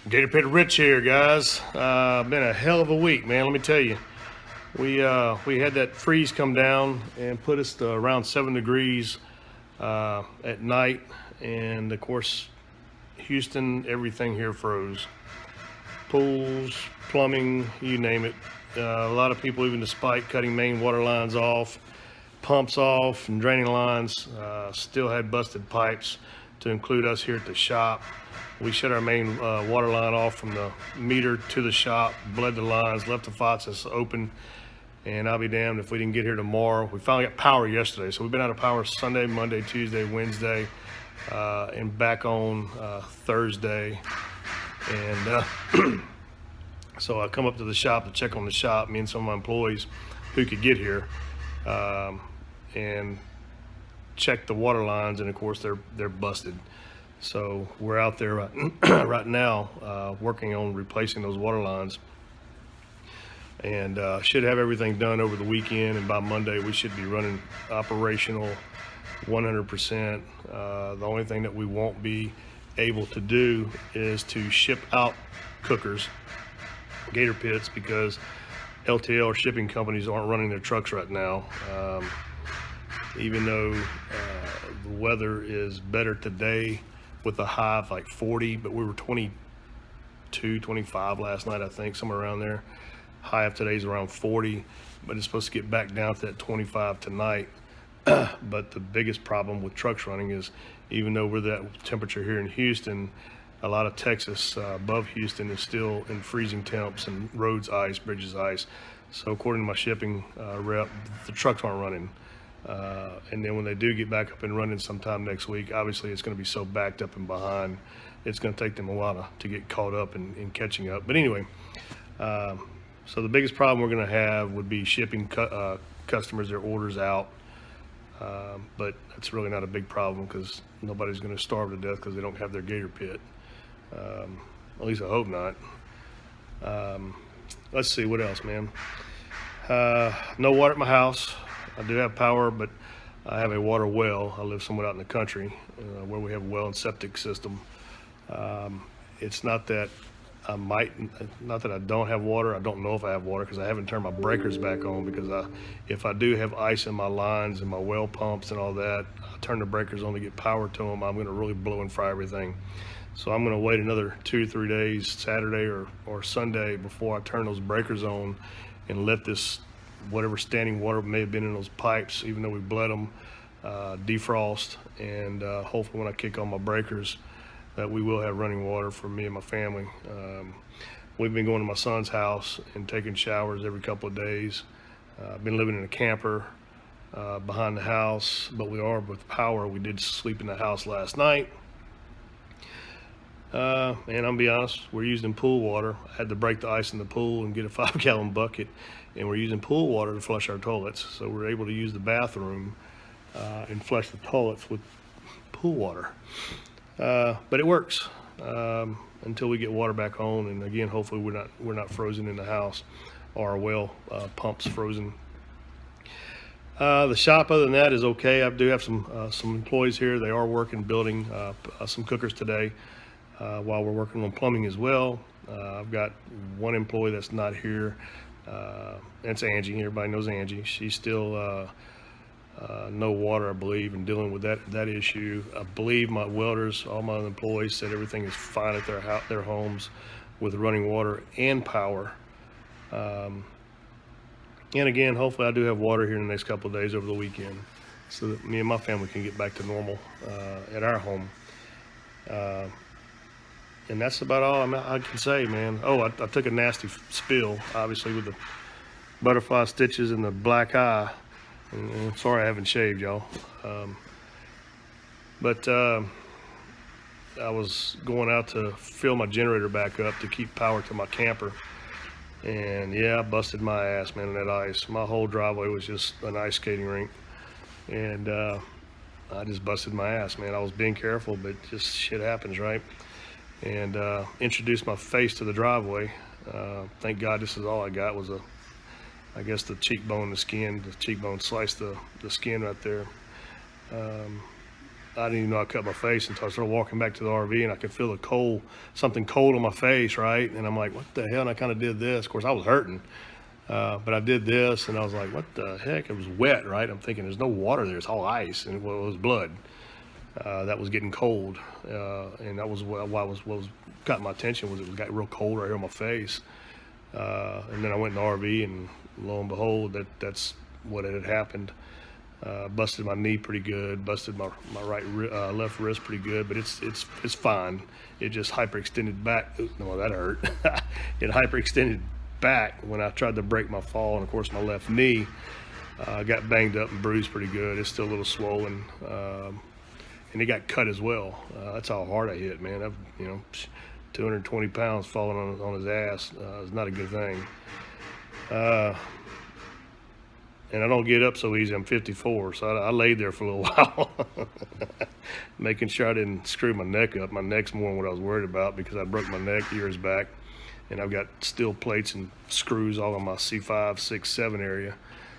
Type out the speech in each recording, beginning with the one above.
Gator Pit Rich here, guys. Been a hell of a week, man. Let me tell you. We had that freeze come down and put us to around 7 degrees at night, and of course, Houston, everything here froze. Pools, plumbing, you name it. A lot of people, even despite cutting main water lines off, pumps off, and draining lines, still had busted pipes. To include us here at the shop, we shut our main water line off from the meter to the shop, bled the lines, left the faucets open, and I'll be damned if we didn't get here tomorrow. We finally got power yesterday, so we've been out of power Sunday, Monday, Tuesday, Wednesday, and back on Thursday. And so I come up to the shop to check on the shop, me and some of my employees who could get here, and check the water lines, and of course they're busted. So we're out there right now working on replacing those water lines, and should have everything done over the weekend, and by Monday we should be running operational 100%. The only thing that we won't be able to do is to ship out cookers, Gator pits, because LTL shipping companies aren't running their trucks right now. Even though the weather is better today with a high of like 40, but we were 22, 25 last night, I think, somewhere around there. High of today is around 40, but it's supposed to get back down to that 25 tonight. But the biggest problem with trucks running is, even though we're that temperature here in Houston, a lot of Texas above Houston is still in freezing temps, and roads ice, bridges ice. So according to my shipping rep, the trucks aren't running. And then when they do get back up and running sometime next week, obviously it's going to be so backed up and behind, it's going to take them a while to get caught up and catching up. But anyway, so the biggest problem we're going to have would be shipping customers their orders out. But that's really not a big problem, because nobody's going to starve to death because they don't have their Gator pit. At least I hope not. Let's see, what else, man? No water at my house. I do have power, but I have a water well. I live somewhere out in the country where we have a well and septic system. It's not that not that I don't have water. I don't know if I have water because I haven't turned my breakers back on, because if I do have ice in my lines and my well pumps and all that, I turn the breakers on to get power to them, I'm going to really blow and fry everything. So I'm going to wait another 2 or 3 days, Saturday or Sunday, before I turn those breakers on and let this, whatever standing water may have been in those pipes, even though we bled them, defrost, and hopefully when I kick on my breakers, that we will have running water for me and my family. We've been going to my son's house and taking showers every couple of days. I've been living in a camper behind the house, but we are with power. We did sleep in the house last night. And I'll be honest, we're using pool water. I had to break the ice in the pool and get a 5-gallon bucket, and we're using pool water to flush our toilets. So we're able to use the bathroom and flush the toilets with pool water. But it works until we get water back on, and again, hopefully we're not frozen in the house, or our well pumps frozen. The shop, other than that, is okay. I do have some employees here. They are working, building some cookers today, while we're working on plumbing as well. I've got one employee that's not here. That's Angie. Everybody knows Angie. She's still no water, I believe, and dealing with that issue. I believe my welders, all my employees, said everything is fine at their homes with running water and power. And again, hopefully I do have water here in the next couple of days over the weekend, so that me and my family can get back to normal at our home. And that's about all I can say, man. Oh, I took a nasty spill, obviously, with the butterfly stitches and the black eye. And sorry I haven't shaved, y'all. But I was going out to fill my generator back up to keep power to my camper. And yeah, I busted my ass, man, in that ice. My whole driveway was just an ice skating rink. And I just busted my ass, man. I was being careful, but just shit happens, right? And introduced my face to the driveway. Thank God this is all I got was I guess the cheekbone, the skin. The cheekbone sliced the skin right there. I didn't even know I cut my face until I started walking back to the RV, and I could feel something cold on my face, right? And I'm like, what the hell? And I kind of did this. Of course, I was hurting, but I did this, and I was like, what the heck? It was wet, right? I'm thinking there's no water there. It's all ice, and it was blood. That was getting cold, and that was what was got my attention was it got real cold right here on my face. And then I went in the RV, and lo and behold, that's what had happened. Busted my knee pretty good, busted my left wrist pretty good, but it's fine. It just hyperextended back. No, that hurt. It hyperextended back when I tried to break my fall, and of course my left knee got banged up and bruised pretty good. It's still a little swollen, and it got cut as well. That's how hard I hit, man. 220 pounds falling on his ass is not a good thing. And I don't get up so easy. I'm 54, so I laid there for a little while, making sure I didn't screw my neck up. My neck's more than what I was worried about because I broke my neck years back, and I've got steel plates and screws all on my C5, 6, 7 area.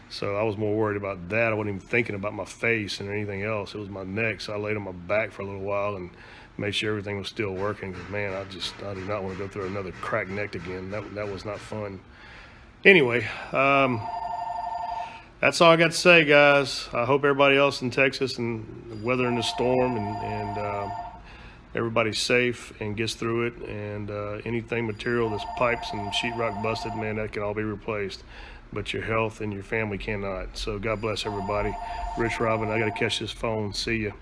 So I was more worried about that. I wasn't even thinking about my face and anything else. It was my neck, so I laid on my back for a little while and made sure everything was still working. Because man, I do not want to go through another cracked neck again. That was not fun. Anyway. That's all I got to say, guys. I hope everybody else in Texas and weathering the storm and everybody's safe and gets through it. And anything material, this pipes and sheetrock busted, man, that can all be replaced. But your health and your family cannot. So God bless everybody. Rich Robin, I got to catch this phone. See ya.